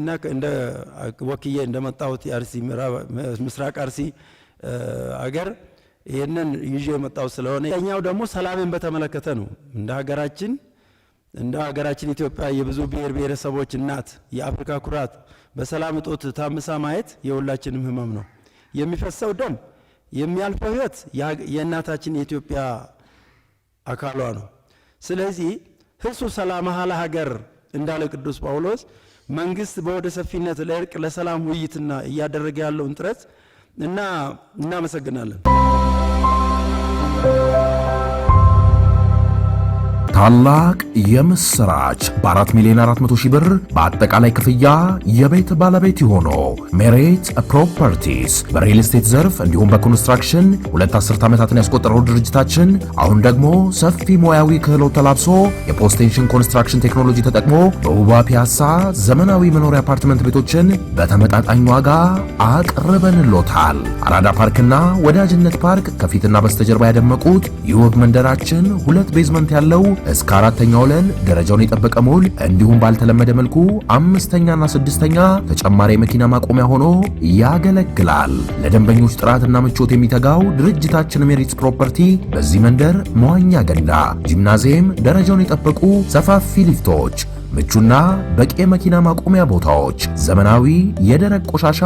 ነኝና እንደ ወክዬ እንደመጣሁት የአርሲ ምስራቅ አርሲ አገር ይሄንን ይዤ የመጣው ስለሆነ ያኛው ደግሞ ሰላምን በተመለከተ ነው። እንደ ሀገራችን ኢትዮጵያ የብዙ ብሔር ብሔረሰቦች እናት የአፍሪካ ኩራት በሰላም እጦት ታምሳ ማየት የሁላችንም ህመም ነው። የሚፈሰው ደም የሚያልፈው ህይወት የእናታችን የኢትዮጵያ አካሏ ነው። ስለዚህ ህሱ ሰላም ሀለ ሀገር እንዳለ ቅዱስ ጳውሎስ መንግስት በወደ ሰፊነት ለእርቅ ለሰላም ውይይትና እያደረገ ያለውን ጥረት እናመሰግናለን። ታላቅ የምስራች በ4,400,000 ብር በአጠቃላይ ክፍያ የቤት ባለቤት ሆኖ ሜሪት ፕሮፐርቲስ በሪል ስቴት ዘርፍ እንዲሁም በኮንስትራክሽን 2 አስርት ዓመታትን ያስቆጠረው ድርጅታችን አሁን ደግሞ ሰፊ ሙያዊ ክህሎት ተላብሶ የፖስቴንሽን ኮንስትራክሽን ቴክኖሎጂ ተጠቅሞ በውባ ፒያሳ ዘመናዊ መኖሪያ አፓርትመንት ቤቶችን በተመጣጣኝ ዋጋ አቅርበንሎታል። አራዳ ፓርክና ወዳጅነት ፓርክ ከፊትና በስተጀርባ ያደመቁት የውብ መንደራችን 2 ቤዝመንት ያለው እስከ 4ኛ ወለል ደረጃውን የጠበቀ ሞል እንዲሁም ባልተለመደ መልኩ 5ኛና 6ኛ ተጨማሪ መኪና ማቆሚያ ሆኖ ያገለግላል። ለደንበኞች ጥራትና ምቾት የሚተጋው ድርጅታችን ሜሪትስ ፕሮፐርቲ በዚህ መንደር መዋኛ ገንዳ፣ ጂምናዚየም፣ ደረጃውን የጠበቁ ሰፋፊ ሊፍቶች፣ ምቹና በቂ መኪና ማቆሚያ ቦታዎች፣ ዘመናዊ የደረቅ ቆሻሻ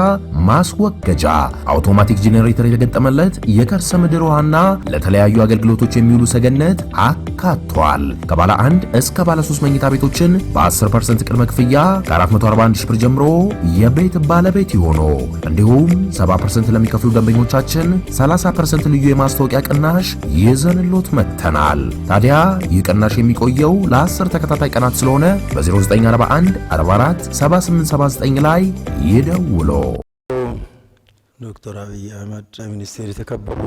ማስወገጃ፣ አውቶማቲክ ጄኔሬተር የተገጠመለት የከርሰ ምድር ውሃና ለተለያዩ አገልግሎቶች የሚውሉ ሰገነት አካቷል። ከባለ 1 እስከ ባለ 3 መኝታ ቤቶችን በ10% ቅድመ ክፍያ ከ441,000 ብር ጀምሮ የቤት ባለቤት ይሆኑ። እንዲሁም 70% ለሚከፍሉ ደንበኞቻችን 30% ልዩ የማስታወቂያ ቅናሽ ይዘንሎት መጥተናል። ታዲያ ይህ ቅናሽ የሚቆየው ለ10 ተከታታይ ቀናት ስለሆነ በ0941 44 7879 ላይ ይደውሉ። ዶክተር አብይ አህመድ ሚኒስቴር የተከበሩ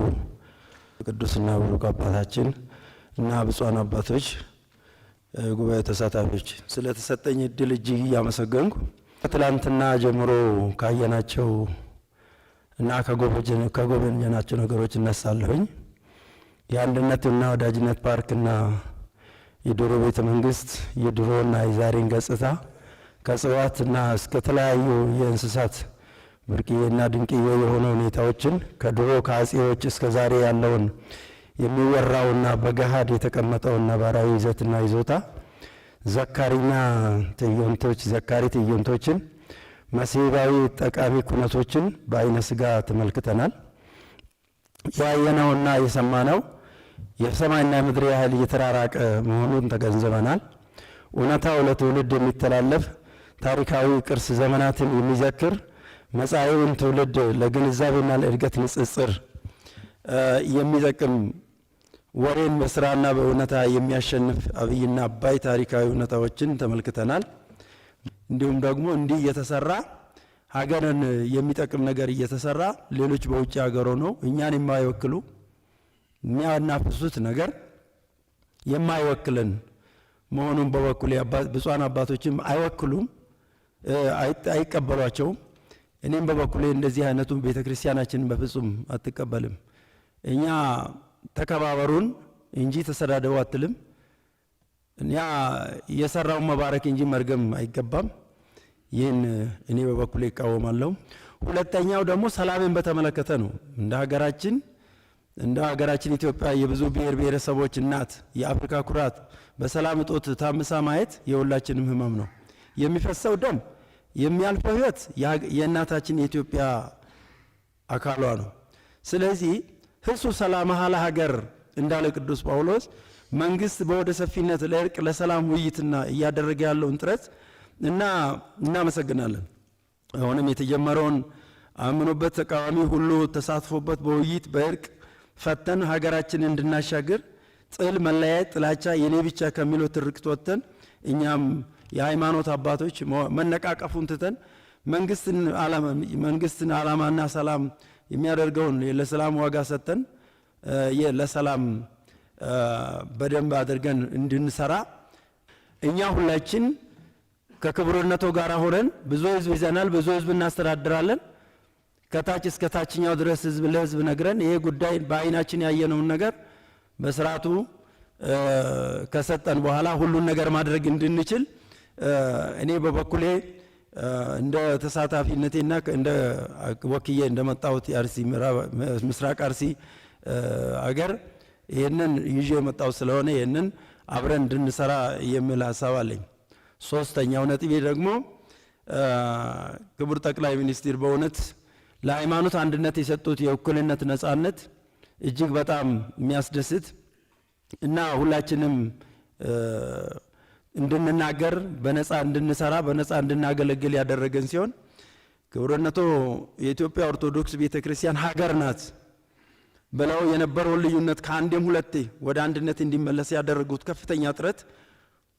ቅዱስና ብሩክ አባታችን እና ብፁዓን አባቶች ጉባኤ ተሳታፊዎች ስለተሰጠኝ እድል እጅግ እያመሰገንኩ ከትላንትና ጀምሮ ካየናቸው እና ከጎበኘናቸው ነገሮች እነሳለሁኝ። የአንድነትና ወዳጅነት ፓርክና የድሮ ቤተ መንግስት የድሮና የዛሬን ገጽታ ከእጽዋትና እስከ ተለያዩ የእንስሳት ብርቅዬና ድንቅዬ የሆኑ ሁኔታዎችን ከድሮ ከአጼዎች እስከ ዛሬ ያለውን የሚወራውና በገሃድ የተቀመጠውን ነባራዊ ይዘትና ይዞታ ዘካሪ ትዕይንቶችን መስህባዊ ጠቃሚ ኩነቶችን በአይነ ስጋ ተመልክተናል። ያየነውና የሰማነው የሰማይና ምድር ያህል እየተራራቀ መሆኑን ተገንዝበናል። እውነታው ለትውልድ የሚተላለፍ ታሪካዊ ቅርስ ዘመናትን የሚዘክር መጻኢውን ትውልድ ለግንዛቤና ለእድገት ንጽጽር የሚጠቅም ወሬን በስራና በእውነታ የሚያሸንፍ አብይና አባይ ታሪካዊ እውነታዎችን ተመልክተናል። እንዲሁም ደግሞ እንዲህ እየተሰራ ሀገርን የሚጠቅም ነገር እየተሰራ ሌሎች በውጭ ሀገር ሆነው እኛን የማይወክሉ የሚያናፍሱት ነገር የማይወክልን መሆኑን በበኩሌ ብፁዓን አባቶችም አይወክሉም፣ አይቀበሏቸውም። እኔም በበኩሌ እንደዚህ አይነቱን ቤተክርስቲያናችንን በፍጹም አትቀበልም። እኛ ተከባበሩን እንጂ ተሰዳደቡ አትልም። እኛ የሰራውን መባረክ እንጂ መርገም አይገባም። ይህን እኔ በበኩሌ ይቃወማለሁ። ሁለተኛው ደግሞ ሰላምን በተመለከተ ነው። እንደ ሀገራችን ኢትዮጵያ የብዙ ብሔር ብሔረሰቦች እናት የአፍሪካ ኩራት በሰላም እጦት ታምሳ ማየት የሁላችንም ህመም ነው። የሚፈሰው ደም የሚያልፈው ህይወት የእናታችን የኢትዮጵያ አካሏ ነው። ስለዚህ ህሱ ሰላም ሀለ ሀገር እንዳለ ቅዱስ ጳውሎስ መንግስት በወደ ሰፊነት ለእርቅ ለሰላም ውይይትና እያደረገ ያለውን ጥረት እናመሰግናለን። አሁንም የተጀመረውን አምኖበት ተቃዋሚ ሁሉ ተሳትፎበት በውይይት በእርቅ ፈተን ሀገራችንን እንድናሻገር ጥል፣ መለያየት፣ ጥላቻ የኔ ብቻ ከሚለው ትርክት ወጥተን እኛም የሃይማኖት አባቶች መነቃቀፉን ትተን መንግስትን ዓላማና ሰላም የሚያደርገውን ለሰላም ዋጋ ሰጥተን ለሰላም በደንብ አድርገን እንድንሰራ እኛ ሁላችን ከክብርነቱ ጋር ሆነን ብዙ ህዝብ ይዘናል፣ ብዙ ህዝብ እናስተዳድራለን። ከታች እስከ ታችኛው ድረስ ህዝብ ለህዝብ ነግረን ይሄ ጉዳይ በአይናችን ያየነውን ነገር በስርዓቱ ከሰጠን በኋላ ሁሉን ነገር ማድረግ እንድንችል እኔ በበኩሌ እንደ ተሳታፊነቴና እንደ ወክዬ እንደመጣሁት የአርሲ ምስራቅ አርሲ አገር ይህንን ይዤ የመጣው ስለሆነ ይህንን አብረን እንድንሰራ የሚል ሀሳብ አለኝ። ሶስተኛው ነጥቤ ደግሞ ክቡር ጠቅላይ ሚኒስትር በእውነት ለሃይማኖት አንድነት የሰጡት የእኩልነት ነጻነት እጅግ በጣም የሚያስደስት እና ሁላችንም እንድንናገር በነጻ እንድንሰራ በነጻ እንድናገለግል ያደረገን ሲሆን ክቡርነቶ የኢትዮጵያ ኦርቶዶክስ ቤተክርስቲያን ሀገር ናት ብለው የነበረውን ልዩነት ከአንዴም ሁለቴ ወደ አንድነት እንዲመለስ ያደረጉት ከፍተኛ ጥረት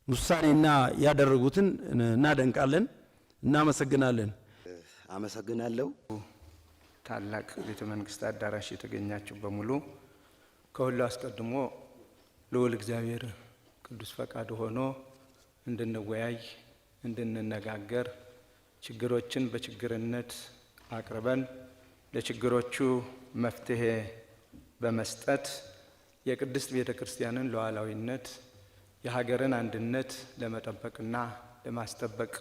ውሳኔና ያደረጉትን እናደንቃለን፣ እናመሰግናለን። አመሰግናለሁ። ታላቅ ቤተ መንግስት አዳራሽ የተገኛችሁ በሙሉ ከሁሉ አስቀድሞ ልዑል እግዚአብሔር ቅዱስ ፈቃዱ ሆኖ እንድንወያይ እንድንነጋገር ችግሮችን በችግርነት አቅርበን ለችግሮቹ መፍትሄ በመስጠት የቅድስት ቤተ ክርስቲያንን ሉዓላዊነት የሀገርን አንድነት ለመጠበቅና ለማስጠበቅ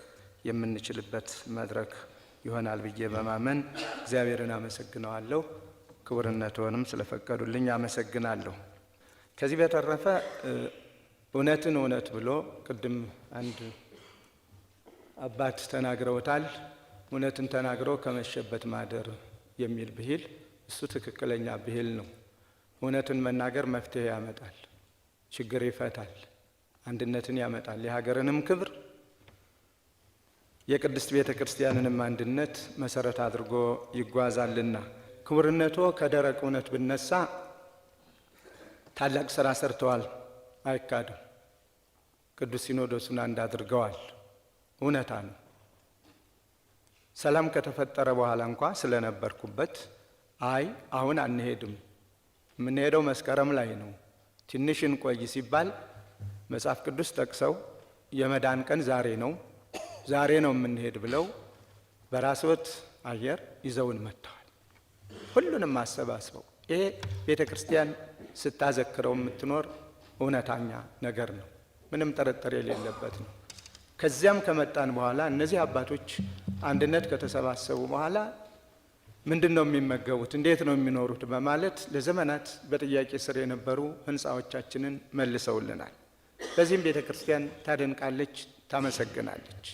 የምንችልበት መድረክ ይሆናል ብዬ በማመን እግዚአብሔርን አመሰግነዋለሁ። ክቡርነትዎንም ስለፈቀዱልኝ አመሰግናለሁ። ከዚህ በተረፈ እውነትን እውነት ብሎ ቅድም አንድ አባት ተናግረውታል። እውነትን ተናግሮ ከመሸበት ማደር የሚል ብሂል፣ እሱ ትክክለኛ ብሂል ነው። እውነትን መናገር መፍትሄ ያመጣል፣ ችግር ይፈታል፣ አንድነትን ያመጣል፣ የሀገርንም ክብር የቅድስት ቤተ ክርስቲያንንም አንድነት መሰረት አድርጎ ይጓዛልና ክቡርነቶ ከደረቅ እውነት ብነሳ ታላቅ ስራ ሰርተዋል፣ አይካድም። ቅዱስ ሲኖዶሱን አንድ አድርገዋል፣ እውነታ ነው። ሰላም ከተፈጠረ በኋላ እንኳ ስለነበርኩበት አይ አሁን አንሄድም፣ የምንሄደው መስከረም ላይ ነው፣ ትንሽ እንቆይ ሲባል መጽሐፍ ቅዱስ ጠቅሰው የመዳን ቀን ዛሬ ነው የምንሄድ ብለው በራስዎት አየር ይዘውን መጥተዋል። ሁሉንም አሰባስበው ይሄ ቤተ ክርስቲያን ስታዘክረው የምትኖር እውነተኛ ነገር ነው፣ ምንም ጥርጥር የሌለበት ነው። ከዚያም ከመጣን በኋላ እነዚህ አባቶች አንድነት ከተሰባሰቡ በኋላ ምንድነው የሚመገቡት፣ እንዴት ነው የሚኖሩት በማለት ለዘመናት በጥያቄ ስር የነበሩ ህንፃዎቻችንን መልሰውልናል። በዚህም ቤተ ክርስቲያን ታደንቃለች፣ ታመሰግናለች።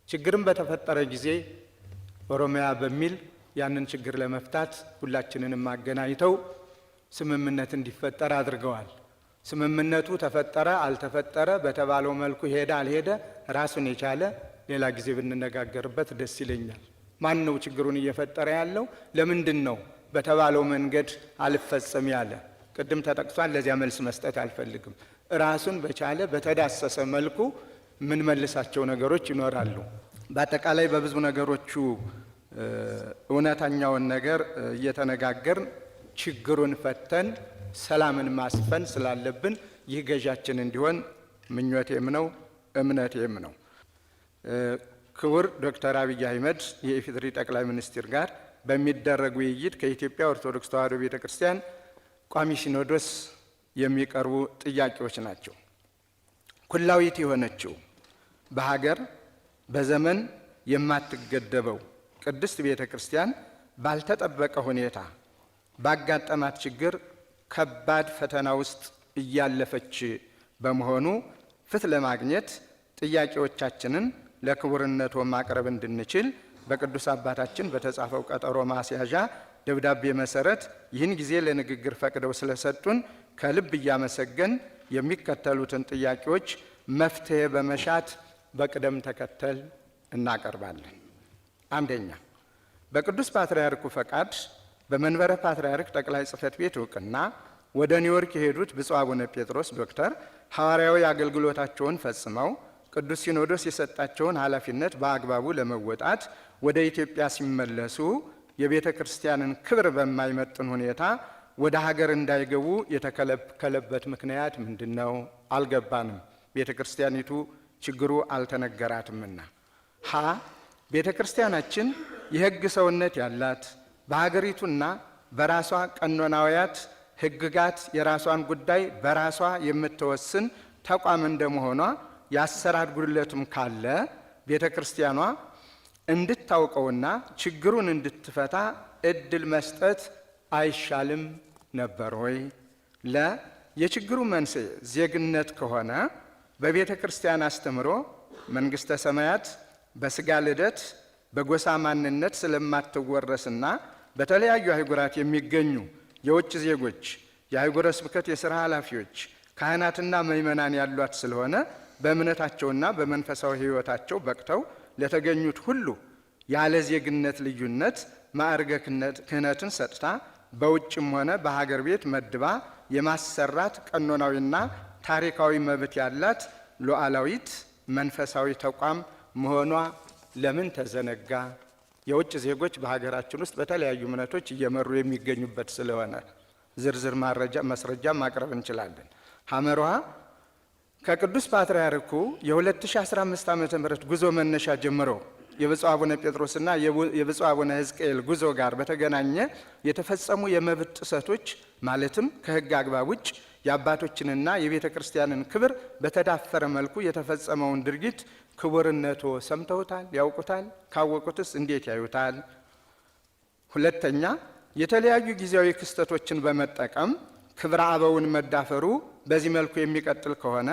ችግርም በተፈጠረ ጊዜ ኦሮሚያ በሚል ያንን ችግር ለመፍታት ሁላችንንም አገናኝተው ስምምነት እንዲፈጠር አድርገዋል። ስምምነቱ ተፈጠረ አልተፈጠረ በተባለው መልኩ ሄደ አልሄደ ራሱን የቻለ ሌላ ጊዜ ብንነጋገርበት ደስ ይለኛል። ማን ነው ችግሩን እየፈጠረ ያለው? ለምንድን ነው በተባለው መንገድ አልፈጸም ያለ? ቅድም ተጠቅሷል። ለዚያ መልስ መስጠት አልፈልግም። ራሱን በቻለ በተዳሰሰ መልኩ ምን መልሳቸው ነገሮች ይኖራሉ። በአጠቃላይ በብዙ ነገሮቹ እውነተኛውን ነገር እየተነጋገርን ችግሩን ፈተን ሰላምን ማስፈን ስላለብን ይህ ገዣችን እንዲሆን ምኞቴም ነው እምነቴም ነው። ክቡር ዶክተር አብይ አህመድ የኢፌዴሪ ጠቅላይ ሚኒስትር ጋር በሚደረግ ውይይት ከኢትዮጵያ ኦርቶዶክስ ተዋሕዶ ቤተ ክርስቲያን ቋሚ ሲኖዶስ የሚቀርቡ ጥያቄዎች ናቸው። ኩላዊት የሆነችው በሀገር በዘመን የማትገደበው ቅድስት ቤተ ክርስቲያን ባልተጠበቀ ሁኔታ ባጋጠማት ችግር ከባድ ፈተና ውስጥ እያለፈች በመሆኑ ፍትሕ ለማግኘት ጥያቄዎቻችንን ለክቡርነቶ ማቅረብ እንድንችል በቅዱስ አባታችን በተጻፈው ቀጠሮ ማስያዣ ደብዳቤ መሰረት ይህን ጊዜ ለንግግር ፈቅደው ስለሰጡን ከልብ እያመሰገን የሚከተሉትን ጥያቄዎች መፍትሄ በመሻት በቅደም ተከተል እናቀርባለን። አንደኛ፣ በቅዱስ ፓትርያርኩ ፈቃድ በመንበረ ፓትርያርክ ጠቅላይ ጽሕፈት ቤት እውቅና ወደ ኒውዮርክ የሄዱት ብፁዕ አቡነ ጴጥሮስ ዶክተር ሐዋርያዊ አገልግሎታቸውን ፈጽመው ቅዱስ ሲኖዶስ የሰጣቸውን ኃላፊነት በአግባቡ ለመወጣት ወደ ኢትዮጵያ ሲመለሱ የቤተ ክርስቲያንን ክብር በማይመጥን ሁኔታ ወደ ሀገር እንዳይገቡ የተከለከለበት ምክንያት ምንድነው? አልገባንም። ቤተ ክርስቲያኒቱ ችግሩ አልተነገራትምና። ሀ ቤተ ክርስቲያናችን የሕግ ሰውነት ያላት በሀገሪቱና በራሷ ቀኖናውያት ሕግጋት የራሷን ጉዳይ በራሷ የምትወስን ተቋም እንደመሆኗ የአሰራር ጉድለትም ካለ ቤተ ክርስቲያኗ እንድታውቀውና ችግሩን እንድትፈታ እድል መስጠት አይሻልም ነበር ወይ? የችግሩ መንስኤ ዜግነት ከሆነ በቤተ ክርስቲያን አስተምሮ መንግሥተ ሰማያት በስጋ ልደት በጎሳ ማንነት ስለማትወረስና በተለያዩ አህጉራት የሚገኙ የውጭ ዜጎች፣ የአህጉረ ስብከት የሥራ ኃላፊዎች፣ ካህናትና ምእመናን ያሏት ስለሆነ በእምነታቸውና በመንፈሳዊ ሕይወታቸው በቅተው ለተገኙት ሁሉ ያለ ዜግነት ልዩነት ማዕርገ ክህነትን ሰጥታ በውጭም ሆነ በሀገር ቤት መድባ የማሰራት ቀኖናዊና ታሪካዊ መብት ያላት ሉዓላዊት መንፈሳዊ ተቋም መሆኗ ለምን ተዘነጋ? የውጭ ዜጎች በሀገራችን ውስጥ በተለያዩ እምነቶች እየመሩ የሚገኙበት ስለሆነ ዝርዝር ማስረጃ ማቅረብ እንችላለን። ሐመርሃ ከቅዱስ ፓትርያርኩ የ2015 ዓ.ም ጉዞ መነሻ ጀምሮ የብፁዕ አቡነ ጴጥሮስና የብፁዕ አቡነ ሕዝቅኤል ጉዞ ጋር በተገናኘ የተፈጸሙ የመብት ጥሰቶች ማለትም ከሕግ አግባብ ውጭ የአባቶችንና የቤተ ክርስቲያንን ክብር በተዳፈረ መልኩ የተፈጸመውን ድርጊት ክቡርነቶ ሰምተውታል? ያውቁታል? ካወቁትስ እንዴት ያዩታል? ሁለተኛ፣ የተለያዩ ጊዜያዊ ክስተቶችን በመጠቀም ክብረ አበውን መዳፈሩ በዚህ መልኩ የሚቀጥል ከሆነ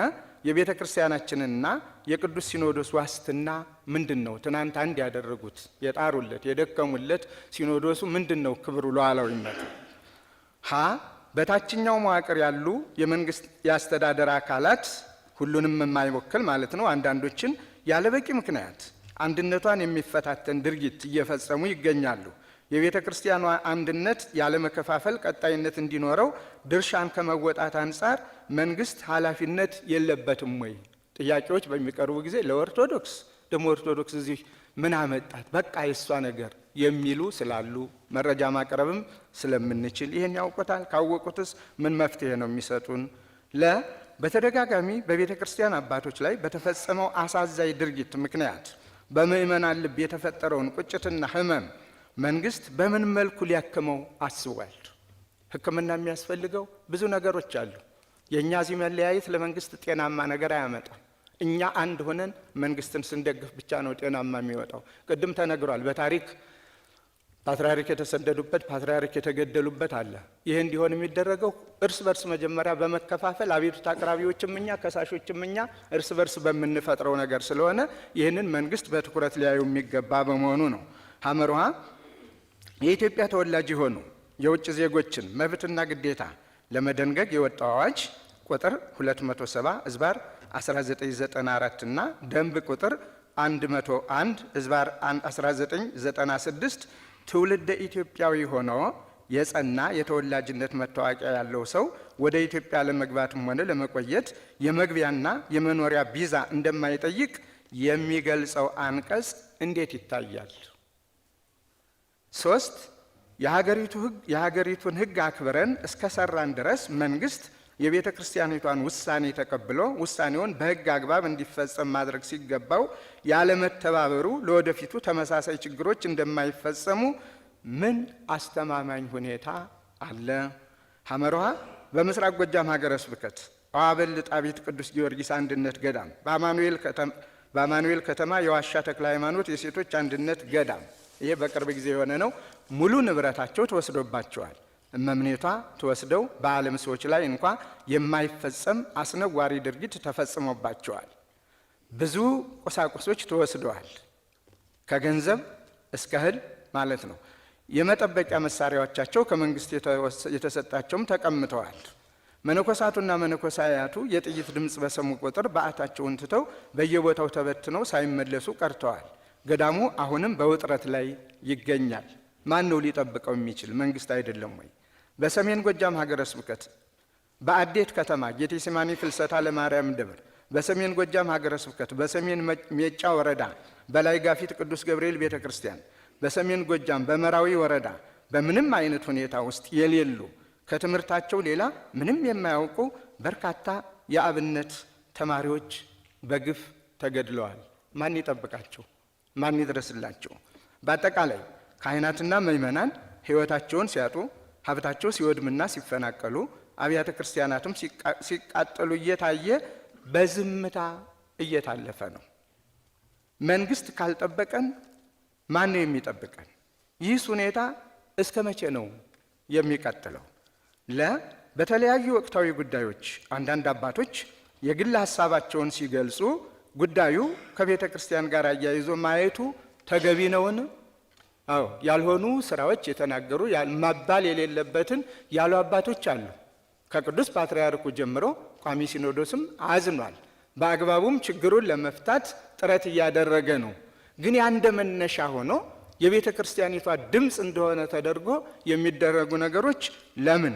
የቤተ ክርስቲያናችንና የቅዱስ ሲኖዶስ ዋስትና ምንድን ነው? ትናንት አንድ ያደረጉት የጣሩለት የደከሙለት ሲኖዶሱ ምንድን ነው ክብሩ ሉዓላዊነቱ? በታችኛው መዋቅር ያሉ የመንግስት የአስተዳደር አካላት ሁሉንም የማይወክል ማለት ነው፣ አንዳንዶችን ያለበቂ ምክንያት አንድነቷን የሚፈታተን ድርጊት እየፈጸሙ ይገኛሉ። የቤተ ክርስቲያኗ አንድነት ያለመከፋፈል ቀጣይነት እንዲኖረው ድርሻን ከመወጣት አንጻር መንግስት ኃላፊነት የለበትም ወይ? ጥያቄዎች በሚቀርቡ ጊዜ ለኦርቶዶክስ ደግሞ ኦርቶዶክስ እዚህ ምን አመጣት በቃ የሷ ነገር የሚሉ ስላሉ መረጃ ማቅረብም ስለምንችል ይሄን ያውቁታል? ካወቁትስ ምን መፍትሄ ነው የሚሰጡን? በተደጋጋሚ በቤተ ክርስቲያን አባቶች ላይ በተፈጸመው አሳዛኝ ድርጊት ምክንያት በምእመናን ልብ የተፈጠረውን ቁጭትና ሕመም መንግስት በምን መልኩ ሊያክመው አስቧል? ሕክምና የሚያስፈልገው ብዙ ነገሮች አሉ። የእኛ እዚህ መለያየት ለመንግስት ጤናማ ነገር አያመጣም። እኛ አንድ ሆነን መንግስትን ስንደግፍ ብቻ ነው ጤናማ የሚወጣው። ቅድም ተነግሯል። በታሪክ ፓትርያርክ የተሰደዱበት ፓትርያርክ የተገደሉበት አለ። ይህ እንዲሆን የሚደረገው እርስ በርስ መጀመሪያ በመከፋፈል አቤቱታ አቅራቢዎችም እኛ ከሳሾችም እኛ እርስ በርስ በምንፈጥረው ነገር ስለሆነ ይህንን መንግስት በትኩረት ሊያዩ የሚገባ በመሆኑ ነው። ሐመርሃ የኢትዮጵያ ተወላጅ የሆኑ የውጭ ዜጎችን መብትና ግዴታ ለመደንገግ የወጣው አዋጅ ቁጥር 270 ዝባር 1994 እና ደንብ ቁጥር 101 ዝባር 1996 ትውልደ ኢትዮጵያዊ ሆኖ የጸና የተወላጅነት መታወቂያ ያለው ሰው ወደ ኢትዮጵያ ለመግባትም ሆነ ለመቆየት የመግቢያና የመኖሪያ ቪዛ እንደማይጠይቅ የሚገልጸው አንቀጽ እንዴት ይታያል? 3 የሀገሪቱን ሕግ አክብረን እስከሰራን ድረስ መንግስት የቤተ ክርስቲያኒቷን ውሳኔ ተቀብሎ ውሳኔውን በሕግ አግባብ እንዲፈጸም ማድረግ ሲገባው ያለመተባበሩ ለወደፊቱ ተመሳሳይ ችግሮች እንደማይፈጸሙ ምን አስተማማኝ ሁኔታ አለ? ሐመርሃ በምስራቅ ጎጃም ሀገረ ስብከት አዋበል ጣቢት ቅዱስ ጊዮርጊስ አንድነት ገዳም በአማኑኤል ከተማ የዋሻ ተክለ ሃይማኖት የሴቶች አንድነት ገዳም ይሄ በቅርብ ጊዜ የሆነ ነው። ሙሉ ንብረታቸው ተወስዶባቸዋል። እመምኔቷ ተወስደው በዓለም ሰዎች ላይ እንኳ የማይፈጸም አስነዋሪ ድርጊት ተፈጽሞባቸዋል። ብዙ ቁሳቁሶች ተወስደዋል። ከገንዘብ እስከ እህል ማለት ነው። የመጠበቂያ መሳሪያዎቻቸው ከመንግስት የተሰጣቸውም ተቀምጠዋል። መነኮሳቱና መነኮሳያቱ የጥይት ድምፅ በሰሙ ቁጥር በዓታቸውን ትተው በየቦታው ተበትነው ሳይመለሱ ቀርተዋል። ገዳሙ አሁንም በውጥረት ላይ ይገኛል። ማን ነው ሊጠብቀው የሚችል? መንግስት አይደለም ወይ? በሰሜን ጎጃም ሀገረ ስብከት በአዴት ከተማ ጌቴሴማኒ ፍልሰታ ለማርያም ደብር፣ በሰሜን ጎጃም ሀገረ ስብከት በሰሜን ሜጫ ወረዳ በላይ ጋፊት ቅዱስ ገብርኤል ቤተ ክርስቲያን፣ በሰሜን ጎጃም በመራዊ ወረዳ በምንም አይነት ሁኔታ ውስጥ የሌሉ ከትምህርታቸው ሌላ ምንም የማያውቁ በርካታ የአብነት ተማሪዎች በግፍ ተገድለዋል። ማን ይጠብቃቸው? ማን ይድረስላቸው? በአጠቃላይ ካህናትና ምእመናን ሕይወታቸውን ሲያጡ፣ ሀብታቸው ሲወድምና ሲፈናቀሉ፣ አብያተ ክርስቲያናትም ሲቃጠሉ እየታየ በዝምታ እየታለፈ ነው። መንግስት ካልጠበቀን ማን ነው የሚጠብቀን? ይህ ሁኔታ እስከ መቼ ነው የሚቀጥለው? በተለያዩ ወቅታዊ ጉዳዮች አንዳንድ አባቶች የግል ሐሳባቸውን ሲገልጹ ጉዳዩ ከቤተ ክርስቲያን ጋር አያይዞ ማየቱ ተገቢ ነውን? አዎ፣ ያልሆኑ ስራዎች የተናገሩ መባል የሌለበትን ያሉ አባቶች አሉ። ከቅዱስ ፓትርያርኩ ጀምሮ ቋሚ ሲኖዶስም አዝኗል። በአግባቡም ችግሩን ለመፍታት ጥረት እያደረገ ነው። ግን ያንደ መነሻ ሆኖ የቤተ ክርስቲያኒቷ ድምፅ እንደሆነ ተደርጎ የሚደረጉ ነገሮች ለምን?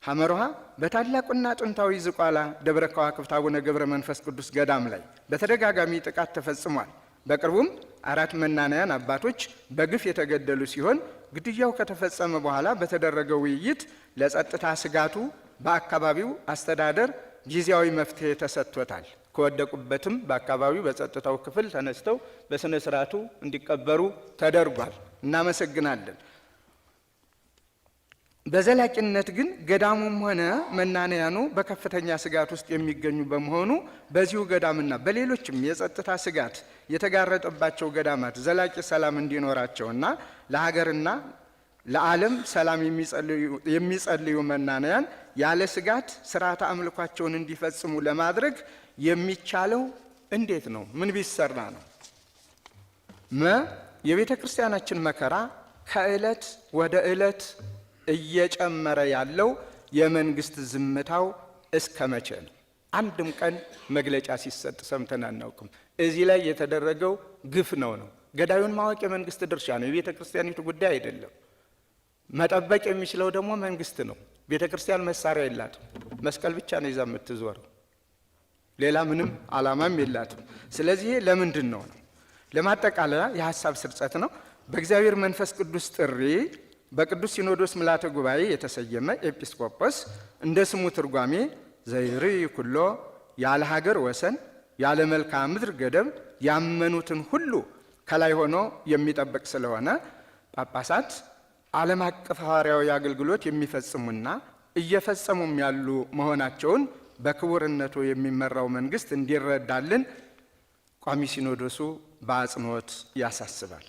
ሐመርሃ በታላቁና ጥንታዊ ዝቋላ ደብረ ከዋክብት አቡነ ገብረ መንፈስ ቅዱስ ገዳም ላይ በተደጋጋሚ ጥቃት ተፈጽሟል። በቅርቡም 4 መናንያን አባቶች በግፍ የተገደሉ ሲሆን ግድያው ከተፈጸመ በኋላ በተደረገው ውይይት ለጸጥታ ስጋቱ በአካባቢው አስተዳደር ጊዜያዊ መፍትሄ ተሰጥቶታል። ከወደቁበትም በአካባቢው በጸጥታው ክፍል ተነስተው በስነ ስርዓቱ እንዲቀበሩ ተደርጓል። እናመሰግናለን። በዘላቂነት ግን ገዳሙም ሆነ መናንያኑ በከፍተኛ ስጋት ውስጥ የሚገኙ በመሆኑ በዚሁ ገዳምና በሌሎችም የጸጥታ ስጋት የተጋረጠባቸው ገዳማት ዘላቂ ሰላም እንዲኖራቸውና ለሀገርና ለዓለም ሰላም የሚጸልዩ መናንያን ያለ ስጋት ስርዓተ አምልኳቸውን እንዲፈጽሙ ለማድረግ የሚቻለው እንዴት ነው? ምን ቢሰራ ነው? የቤተ ክርስቲያናችን መከራ ከዕለት ወደ ዕለት እየጨመረ ያለው የመንግስት ዝምታው እስከ መቼ ነው? አንድም ቀን መግለጫ ሲሰጥ ሰምተን አናውቅም። እዚህ ላይ የተደረገው ግፍ ነው። ገዳዩን ማወቅ የመንግስት ድርሻ ነው፣ የቤተ ክርስቲያኒቱ ጉዳይ አይደለም። መጠበቅ የሚችለው ደግሞ መንግስት ነው። ቤተ ክርስቲያን መሳሪያ የላትም፣ መስቀል ብቻ ነው ይዛ የምትዞረው፣ ሌላ ምንም ዓላማም የላትም። ስለዚህ ለምንድን ነው? ለማጠቃለያ የሀሳብ ስርጸት ነው። በእግዚአብሔር መንፈስ ቅዱስ ጥሪ በቅዱስ ሲኖዶስ ምልዓተ ጉባኤ የተሰየመ ኤጲስቆጶስ እንደ ስሙ ትርጓሜ ዘይርኢ ኩሎ ያለ ሀገር ወሰን ያለ መልክዓ ምድር ገደብ ያመኑትን ሁሉ ከላይ ሆኖ የሚጠብቅ ስለሆነ ጳጳሳት ዓለም አቀፍ ሐዋርያዊ አገልግሎት የሚፈጽሙና እየፈጸሙም ያሉ መሆናቸውን በክቡርነቱ የሚመራው መንግስት እንዲረዳልን ቋሚ ሲኖዶሱ በአጽንኦት ያሳስባል።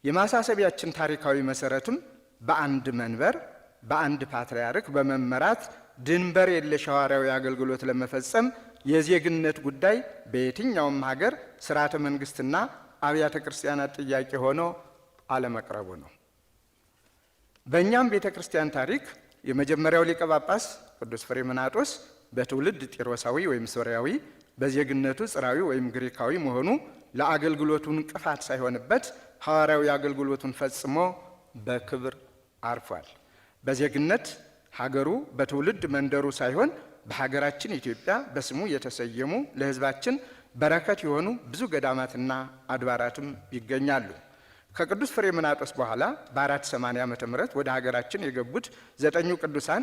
የማሳሰቢያችን ታሪካዊ መሰረትም በአንድ መንበር በአንድ ፓትርያርክ በመመራት ድንበር የለሽ ሐዋርያዊ አገልግሎት ለመፈጸም የዜግነት ጉዳይ በየትኛውም ሀገር ስርዓተ መንግስትና አብያተ ክርስቲያናት ጥያቄ ሆኖ አለመቅረቡ ነው። በእኛም ቤተ ክርስቲያን ታሪክ የመጀመሪያው ሊቀ ጳጳስ ቅዱስ ፍሬምናጦስ በትውልድ ጢሮሳዊ ወይም ሶርያዊ በዜግነቱ ጽራዊ ወይም ግሪካዊ መሆኑ ለአገልግሎቱ እንቅፋት ሳይሆንበት ሐዋርያዊ አገልግሎቱን ፈጽሞ በክብር አርፏል። በዜግነት ሀገሩ በትውልድ መንደሩ ሳይሆን በሀገራችን ኢትዮጵያ በስሙ የተሰየሙ ለሕዝባችን በረከት የሆኑ ብዙ ገዳማትና አድባራትም ይገኛሉ። ከቅዱስ ፍሬምናጦስ በኋላ በ480 ዓመተ ምህረት ወደ ሀገራችን የገቡት 9 ቅዱሳን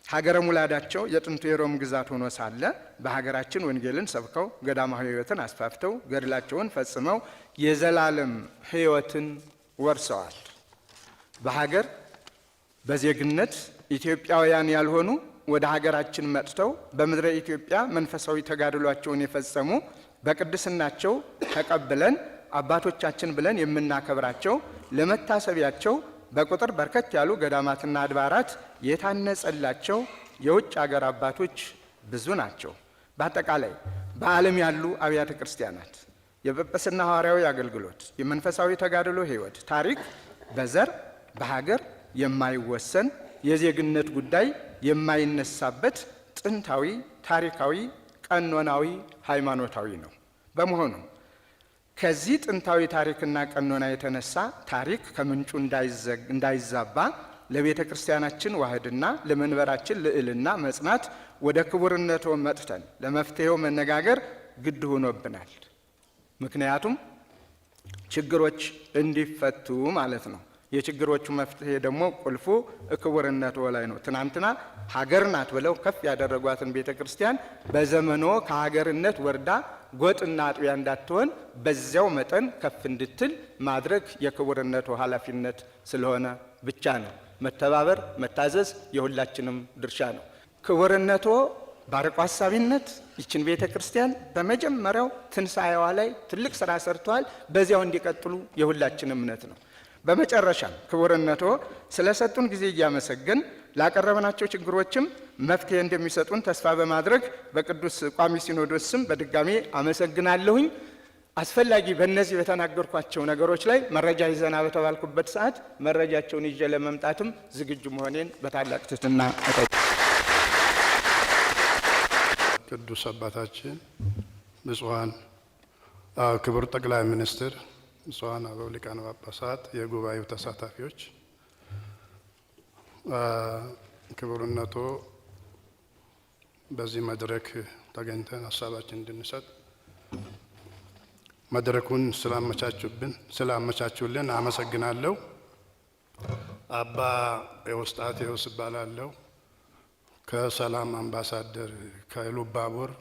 ሀገረ ሙላዳቸው የጥንቱ የሮም ግዛት ሆኖ ሳለ በሀገራችን ወንጌልን ሰብከው ገዳማዊ ሕይወትን አስፋፍተው ገድላቸውን ፈጽመው የዘላለም ሕይወትን ወርሰዋል። በሀገር በዜግነት ኢትዮጵያውያን ያልሆኑ ወደ ሀገራችን መጥተው በምድረ ኢትዮጵያ መንፈሳዊ ተጋድሏቸውን የፈጸሙ በቅድስናቸው ተቀብለን አባቶቻችን ብለን የምናከብራቸው ለመታሰቢያቸው በቁጥር በርከት ያሉ ገዳማትና አድባራት የታነጸላቸው የውጭ ሀገር አባቶች ብዙ ናቸው። በአጠቃላይ በዓለም ያሉ አብያተ ክርስቲያናት የጵጵስና ሐዋርያዊ አገልግሎት፣ የመንፈሳዊ ተጋድሎ ሕይወት ታሪክ በዘር በሀገር የማይወሰን የዜግነት ጉዳይ የማይነሳበት ጥንታዊ ታሪካዊ ቀኖናዊ ሃይማኖታዊ ነው። በመሆኑ ከዚህ ጥንታዊ ታሪክና ቀኖና የተነሳ ታሪክ ከምንጩ እንዳይዛባ ለቤተ ክርስቲያናችን ዋህድና ለመንበራችን ልዕልና መጽናት ወደ ክቡርነቱ መጥተን ለመፍትሄው መነጋገር ግድ ሆኖብናል። ምክንያቱም ችግሮች እንዲፈቱ ማለት ነው። የችግሮቹ መፍትሄ ደግሞ ቁልፉ ክቡርነቱ ላይ ነው። ትናንትና ሀገር ናት ብለው ከፍ ያደረጓትን ቤተ ክርስቲያን በዘመኖ ከሀገርነት ወርዳ ጎጥና አጥቢያ እንዳትሆን በዚያው መጠን ከፍ እንድትል ማድረግ የክቡርነቱ ኃላፊነት ስለሆነ ብቻ ነው። መተባበር፣ መታዘዝ የሁላችንም ድርሻ ነው። ክቡርነቱ ባርቆ ሐሳቢነት ይችን ቤተ ክርስቲያን በመጀመሪያው ትንሣኤዋ ላይ ትልቅ ስራ ሰርተዋል። በዚያው እንዲቀጥሉ የሁላችን እምነት ነው። በመጨረሻም ክቡርነቶ ስለሰጡን ጊዜ እያመሰገን ላቀረብናቸው ችግሮችም መፍትሄ እንደሚሰጡን ተስፋ በማድረግ በቅዱስ ቋሚ ሲኖዶስ ስም በድጋሜ አመሰግናለሁኝ። አስፈላጊ በእነዚህ በተናገርኳቸው ነገሮች ላይ መረጃ ይዘና በተባልኩበት ሰዓት መረጃቸውን ይዤ ለመምጣትም ዝግጁ መሆኔን በታላቅ ትሕትና እጠይቃለሁ። ቅዱስ አባታችን ብፁዓን ክቡር ጠቅላይ ሚኒስትር፣ ብፁዓን አበው ሊቃነ ጳጳሳት፣ የጉባኤው ተሳታፊዎች፣ ክቡርነቶ በዚህ መድረክ ተገኝተን ሀሳባችን እንድንሰጥ መድረኩን ስላመቻቹልን አመሰግናለሁ። አባ ኤዎስጣቴዎስ እባላለሁ። ከሰላም አምባሳደር ከኢሉባቦር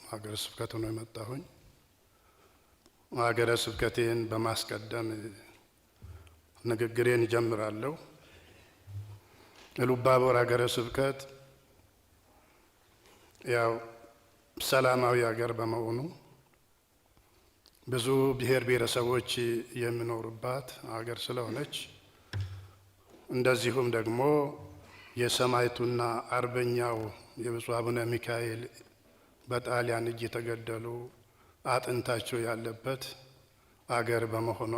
ሀገረ ስብከት ነው የመጣሁኝ። ሀገረ ስብከቴን በማስቀደም ንግግሬን እጀምራለሁ። ኢሉባቦር ሀገረ ስብከት ያው ሰላማዊ ሀገር በመሆኑ ብዙ ብሔር ብሔረሰቦች የሚኖሩባት ሀገር ስለሆነች እንደዚሁም ደግሞ የሰማዕቱና አርበኛው የብፁዕ አቡነ ሚካኤል በጣሊያን እጅ የተገደሉ አጥንታቸው ያለበት አገር በመሆኗ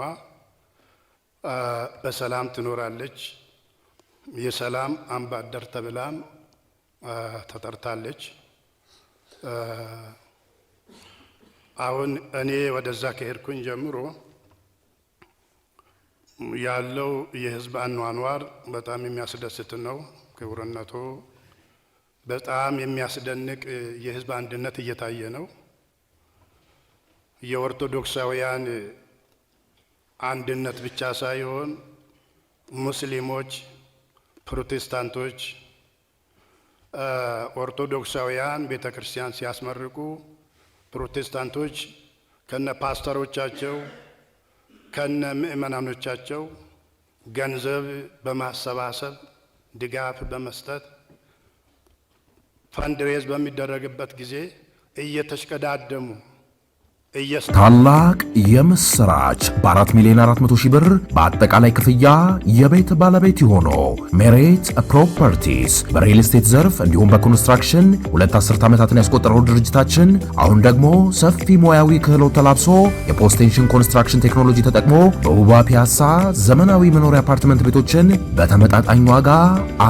በሰላም ትኖራለች። የሰላም አምባሳደር ተብላም ተጠርታለች። አሁን እኔ ወደዛ ከሄድኩኝ ጀምሮ ያለው የሕዝብ አኗኗር በጣም የሚያስደስት ነው። ክቡርነቶ በጣም የሚያስደንቅ የሕዝብ አንድነት እየታየ ነው። የኦርቶዶክሳውያን አንድነት ብቻ ሳይሆን ሙስሊሞች፣ ፕሮቴስታንቶች፣ ኦርቶዶክሳውያን ቤተ ክርስቲያን ሲያስመርቁ ፕሮቴስታንቶች ከነ ፓስተሮቻቸው ከነ ምእመናኖቻቸው ገንዘብ በማሰባሰብ ድጋፍ በመስጠት ፈንድሬዝ በሚደረግበት ጊዜ እየተሽቀዳደሙ ታላቅ የምስራች በ4 ሚሊዮን 400 ሺህ ብር በአጠቃላይ ክፍያ የቤት ባለቤት የሆኑ ሜሬት ፕሮፐርቲስ በሪል ስቴት ዘርፍ እንዲሁም በኮንስትራክሽን 2 አስርት ዓመታትን ያስቆጠረው ድርጅታችን አሁን ደግሞ ሰፊ ሙያዊ ክህሎት ተላብሶ የፖስቴንሽን ኮንስትራክሽን ቴክኖሎጂ ተጠቅሞ በውባ ፒያሳ ዘመናዊ መኖሪያ አፓርትመንት ቤቶችን በተመጣጣኝ ዋጋ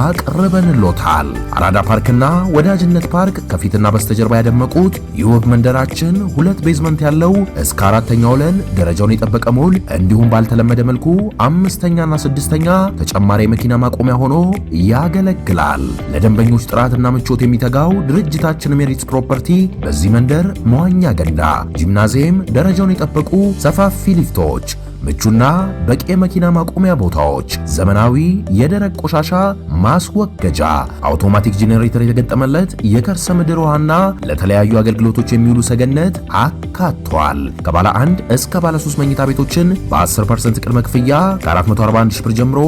አቅርበንሎታል። አራዳ ፓርክና ወዳጅነት ፓርክ ከፊትና በስተጀርባ ያደመቁት የውብ መንደራችን 2 ቤዝመንት ያለው እስከ 4ኛ ወለል ደረጃውን የጠበቀ ሞል እንዲሁም ባልተለመደ መልኩ 5ኛና 6ኛ ተጨማሪ የመኪና ማቆሚያ ሆኖ ያገለግላል። ለደንበኞች ጥራትና ምቾት የሚተጋው ድርጅታችን ሜሪትስ ፕሮፐርቲ በዚህ መንደር መዋኛ ገንዳ፣ ጂምናዚየም፣ ደረጃውን የጠበቁ ሰፋፊ ሊፍቶች፣ ምቹና በቂ የመኪና ማቆሚያ ቦታዎች፣ ዘመናዊ የደረቅ ቆሻሻ ማስወገጃ፣ አውቶማቲክ ጄኔሬተር የተገጠመለት የከርሰ ምድር ውሃና ለተለያዩ አገልግሎቶች የሚውሉ ሰገነት አካቷል። ከባለ 1 እስከ ባለ 3 መኝታ ቤቶችን በ10% ቅድመ ክፍያ ከ441 ሺህ ብር ጀምሮ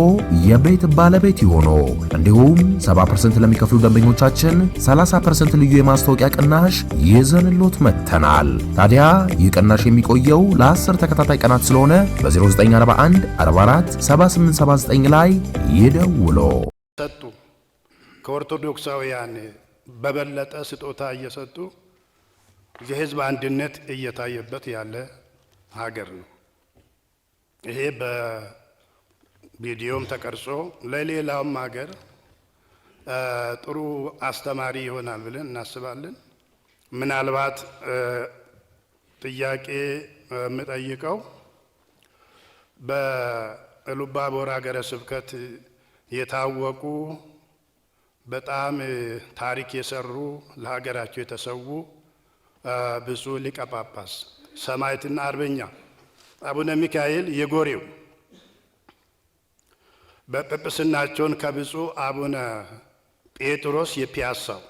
የቤት ባለቤት ይሆኑ። እንዲሁም 70% ለሚከፍሉ ደንበኞቻችን 30% ልዩ የማስታወቂያ ቅናሽ ይዘንሎት መጥተናል። ታዲያ ይህ ቅናሽ የሚቆየው ለ10 ተከታታይ ቀናት ስለሆነ በ0941 44 7879 ላይ ይደውሉ። ሰጡ ከኦርቶዶክሳውያን በበለጠ ስጦታ እየሰጡ የሕዝብ አንድነት እየታየበት ያለ ሀገር ነው። ይሄ በቪዲዮም ተቀርጾ ለሌላውም ሀገር ጥሩ አስተማሪ ይሆናል ብለን እናስባለን። ምናልባት ጥያቄ የምጠይቀው በኢሉባቦር ሀገረ ስብከት የታወቁ በጣም ታሪክ የሰሩ ለሀገራቸው የተሰዉ ብፁዕ ሊቀ ጳጳስ ሰማዕትና አርበኛ አቡነ ሚካኤል የጎሬው በጵጵስናቸውን ከብፁዕ አቡነ ጴጥሮስ የፒያሳው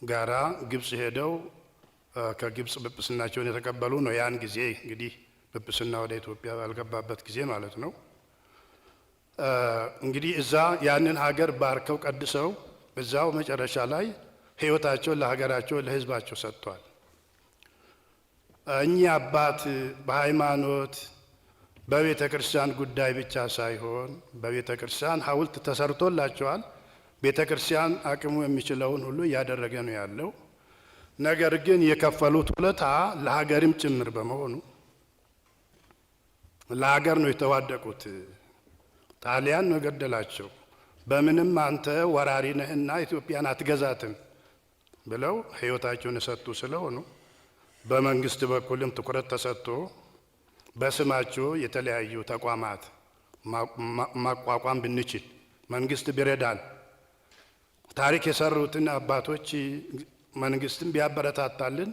ጋራ ግብጽ ሄደው ከግብጽ ጵጵስናቸውን የተቀበሉ ነው። ያን ጊዜ እንግዲህ ጵጵስና ወደ ኢትዮጵያ ባልገባበት ጊዜ ማለት ነው። እንግዲህ እዛ ያንን ሀገር ባርከው ቀድሰው እዛው መጨረሻ ላይ ሕይወታቸውን ለሀገራቸው ለሕዝባቸው ሰጥቷል። እኚህ አባት በሃይማኖት በቤተ ክርስቲያን ጉዳይ ብቻ ሳይሆን በቤተ ክርስቲያን ሐውልት ተሰርቶላቸዋል። ቤተ ክርስቲያን አቅሙ የሚችለውን ሁሉ እያደረገ ነው ያለው። ነገር ግን የከፈሉት ውለታ ለሀገርም ጭምር በመሆኑ ለሀገር ነው የተዋደቁት። ጣሊያን ነው ገደላቸው። በምንም አንተ ወራሪ ነህና ኢትዮጵያን አትገዛትም ብለው ሕይወታቸውን የሰጡ ስለሆኑ በመንግስት በኩልም ትኩረት ተሰጥቶ በስማቸው የተለያዩ ተቋማት ማቋቋም ብንችል መንግስት ቢረዳን ታሪክ የሰሩትን አባቶች መንግስትም ቢያበረታታልን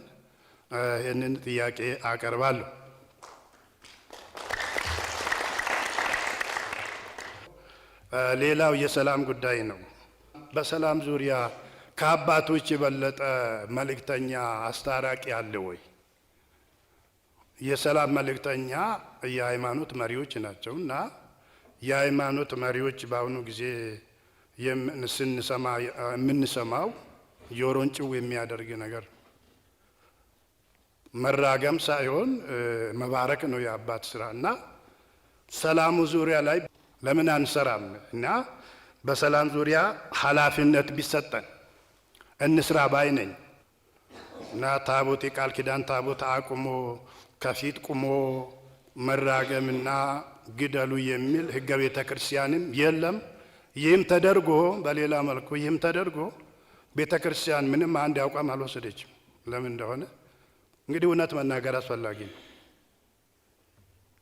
ይህንን ጥያቄ አቀርባለሁ። ሌላው የሰላም ጉዳይ ነው። በሰላም ዙሪያ ከአባቶች የበለጠ መልእክተኛ አስታራቂ አለ ወይ? የሰላም መልእክተኛ የሃይማኖት መሪዎች ናቸው እና የሃይማኖት መሪዎች በአሁኑ ጊዜ የምንሰማው ጆሮን ጭው የሚያደርግ ነገር መራገም ሳይሆን መባረክ ነው የአባት ስራ እና ሰላሙ ዙሪያ ላይ ለምን አንሰራም? እና በሰላም ዙሪያ ኃላፊነት ቢሰጠን እንስራ ባይ ነኝ እና ታቦት የቃል ኪዳን ታቦት አቁሞ ከፊት ቁሞ መራገምና ግደሉ የሚል ሕገ ቤተ ክርስቲያንም የለም። ይህም ተደርጎ በሌላ መልኩ ይህም ተደርጎ ቤተ ክርስቲያን ምንም አንድ አቋም አልወሰደችም። ለምን እንደሆነ እንግዲህ እውነት መናገር አስፈላጊ ነው።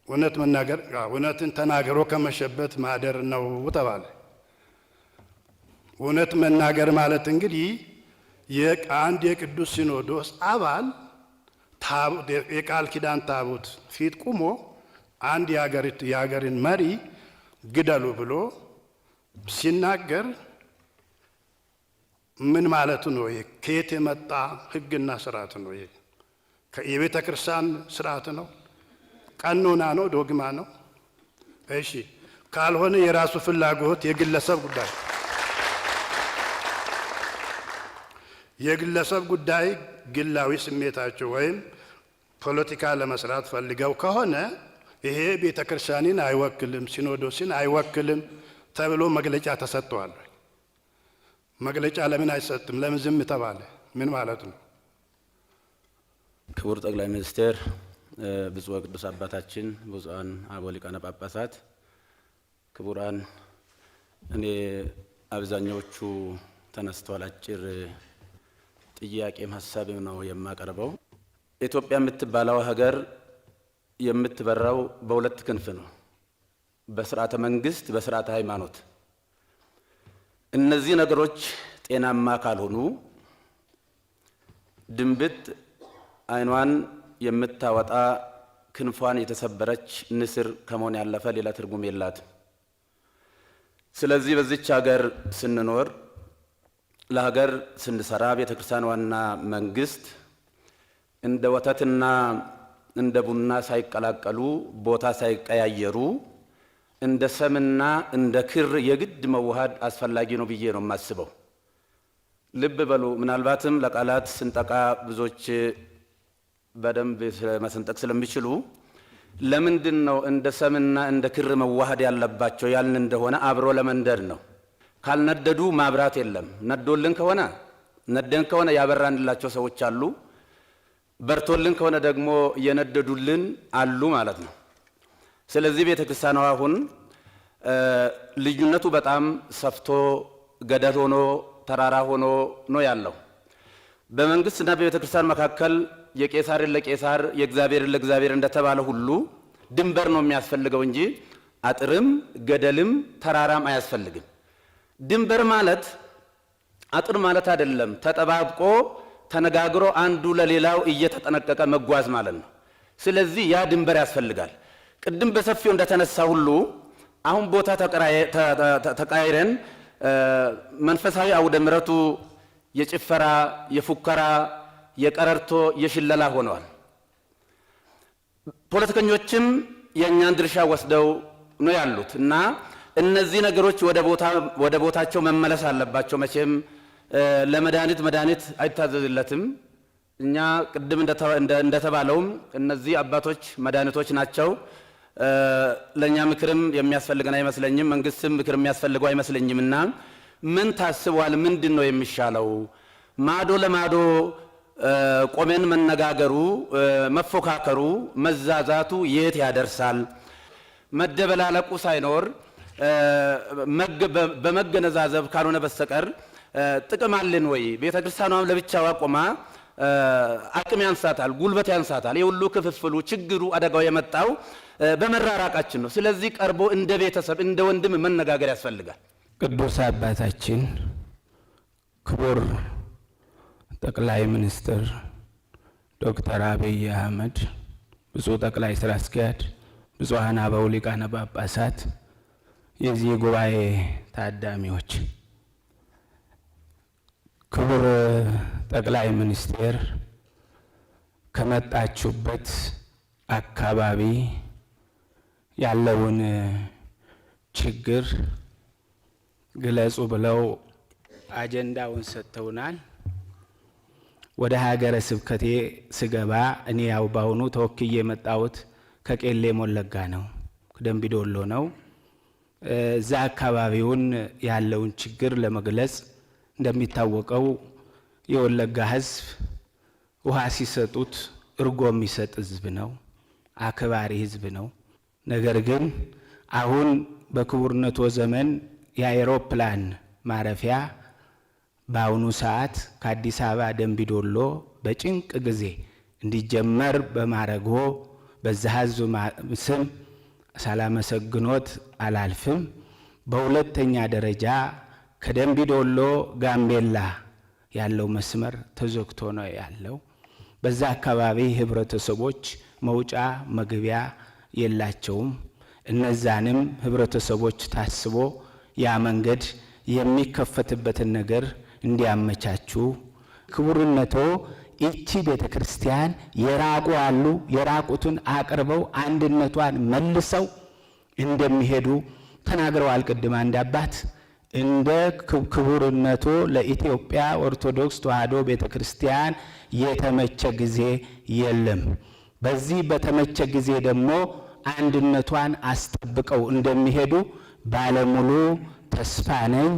እውነት መናገር እውነትን ተናግሮ ከመሸበት ማደር ነው ተባለ። እውነት መናገር ማለት እንግዲህ አንድ የቅዱስ ሲኖዶስ አባል የቃል ኪዳን ታቦት ፊት ቁሞ አንድ የሀገርን መሪ ግደሉ ብሎ ሲናገር ምን ማለቱ ነው? ከየት የመጣ ሕግና ስርዓት ነው? የቤተ ክርስቲያን ስርዓት ነው? ቀኖና ነው? ዶግማ ነው? እሺ ካልሆነ የራሱ ፍላጎት የግለሰብ ጉዳይ ግላዊ ስሜታቸው ወይም ፖለቲካ ለመስራት ፈልገው ከሆነ ይሄ ቤተ ክርስቲያንን አይወክልም፣ ሲኖዶስን አይወክልም ተብሎ መግለጫ ተሰጥቷል። መግለጫ ለምን አይሰጥም? ለምን ዝም ተባለ? ምን ማለት ነው? ክቡር ጠቅላይ ሚኒስትር፣ ብፁዕ ወቅዱስ አባታችን፣ ብፁዓን አበው ሊቃነ ጳጳሳት፣ ክቡራን፣ እኔ አብዛኛዎቹ ተነስተዋል። አጭር ጥያቄም ሀሳብም ነው የማቀርበው። ኢትዮጵያ የምትባለው ሀገር የምትበራው በሁለት ክንፍ ነው፣ በስርዓተ መንግስት፣ በስርዓተ ሃይማኖት። እነዚህ ነገሮች ጤናማ ካልሆኑ ድንብጥ አይኗን የምታወጣ ክንፏን የተሰበረች ንስር ከመሆን ያለፈ ሌላ ትርጉም የላትም። ስለዚህ በዚች ሀገር ስንኖር ለሀገር ስንሰራ ቤተክርስቲያን ዋና መንግስት እንደ ወተትና እንደ ቡና ሳይቀላቀሉ ቦታ ሳይቀያየሩ እንደ ሰምና እንደ ክር የግድ መዋሃድ አስፈላጊ ነው ብዬ ነው የማስበው። ልብ በሉ። ምናልባትም ለቃላት ስንጠቃ ብዙዎች በደንብ መሰንጠቅ ስለሚችሉ ለምንድን ነው እንደ ሰምና እንደ ክር መዋሃድ ያለባቸው ያልን እንደሆነ አብሮ ለመንደድ ነው። ካልነደዱ ማብራት የለም። ነዶልን ከሆነ ነደን ከሆነ ያበራንላቸው ሰዎች አሉ፣ በርቶልን ከሆነ ደግሞ እየነደዱልን አሉ ማለት ነው። ስለዚህ ቤተክርስቲያኗ አሁን ልዩነቱ በጣም ሰፍቶ ገደል ሆኖ ተራራ ሆኖ ነው ያለው። በመንግስትና በቤተክርስቲያን መካከል የቄሳርን ለቄሳር የእግዚአብሔርን ለእግዚአብሔር እንደተባለ ሁሉ ድንበር ነው የሚያስፈልገው እንጂ አጥርም ገደልም ተራራም አያስፈልግም። ድንበር ማለት አጥር ማለት አይደለም። ተጠባብቆ ተነጋግሮ አንዱ ለሌላው እየተጠነቀቀ መጓዝ ማለት ነው። ስለዚህ ያ ድንበር ያስፈልጋል። ቅድም በሰፊው እንደተነሳ ሁሉ አሁን ቦታ ተቃይረን መንፈሳዊ አውደ ምሕረቱ የጭፈራ፣ የፉከራ፣ የቀረርቶ፣ የሽለላ ሆነዋል። ፖለቲከኞችም የእኛን ድርሻ ወስደው ነው ያሉት እና እነዚህ ነገሮች ወደ ቦታቸው መመለስ አለባቸው። መቼም ለመድኃኒት አይታዘዝለትም። እኛ ቅድም እንደተባለውም እነዚህ አባቶች መድኃኒቶች ናቸው። ለእኛ ምክርም የሚያስፈልገን አይመስለኝም፣ መንግስትም ምክር የሚያስፈልገው አይመስለኝምና ምን ታስቧል? ምንድን ነው የሚሻለው? ማዶ ለማዶ ቆመን መነጋገሩ፣ መፎካከሩ፣ መዛዛቱ የት ያደርሳል? መደበላለቁ ሳይኖር በመገነዛዘብ ካልሆነ በስተቀር ጥቅም አለን ወይ? ቤተ ክርስቲያኗም ለብቻዋ ቆማ አቅም ያንሳታል፣ ጉልበት ያንሳታል። የሁሉ ክፍፍሉ፣ ችግሩ፣ አደጋው የመጣው በመራራቃችን ነው። ስለዚህ ቀርቦ እንደ ቤተሰብ እንደ ወንድም መነጋገር ያስፈልጋል። ቅዱስ አባታችን ክቡር ጠቅላይ ሚኒስትር ዶክተር አብይ አህመድ፣ ብፁዕ ጠቅላይ ስራ አስኪያጅ፣ ብፁዓን አበው ሊቃነ ጳጳሳት፣ የዚህ ጉባኤ ታዳሚዎች፣ ክቡር ጠቅላይ ሚኒስትር ከመጣችሁበት አካባቢ ያለውን ችግር ግለጹ ብለው አጀንዳውን ሰጥተውናል። ወደ ሀገረ ስብከቴ ስገባ እኔ ያው ባሁኑ ተወክዬ የመጣሁት ከቄለም ወለጋ ነው፣ ደምቢዶሎ ነው። እዛ አካባቢውን ያለውን ችግር ለመግለጽ እንደሚታወቀው የወለጋ ሕዝብ ውሃ ሲሰጡት እርጎ የሚሰጥ ሕዝብ ነው፣ አክባሪ ሕዝብ ነው። ነገር ግን አሁን በክቡርነቶ ዘመን የአውሮፕላን ማረፊያ በአሁኑ ሰዓት ከአዲስ አበባ ደምቢዶሎ በጭንቅ ጊዜ እንዲጀመር በማረጎ በዛ ሕዝብ ስም ሳላመሰግኖት አላልፍም። በሁለተኛ ደረጃ ከደምቢዶሎ ጋምቤላ ያለው መስመር ተዘግቶ ነው ያለው። በዛ አካባቢ ህብረተሰቦች መውጫ መግቢያ የላቸውም። እነዛንም ህብረተሰቦች ታስቦ ያ መንገድ የሚከፈትበትን ነገር እንዲያመቻቹ ክቡርነቶ እቺ ቤተ ክርስቲያን የራቁ አሉ፣ የራቁትን አቅርበው አንድነቷን መልሰው እንደሚሄዱ ተናግረዋል። ቅድም አንድ አባት እንደ ክቡርነቶ ለኢትዮጵያ ኦርቶዶክስ ተዋሕዶ ቤተ ክርስቲያን የተመቸ ጊዜ የለም። በዚህ በተመቸ ጊዜ ደግሞ አንድነቷን አስጠብቀው እንደሚሄዱ ባለሙሉ ተስፋ ነኝ።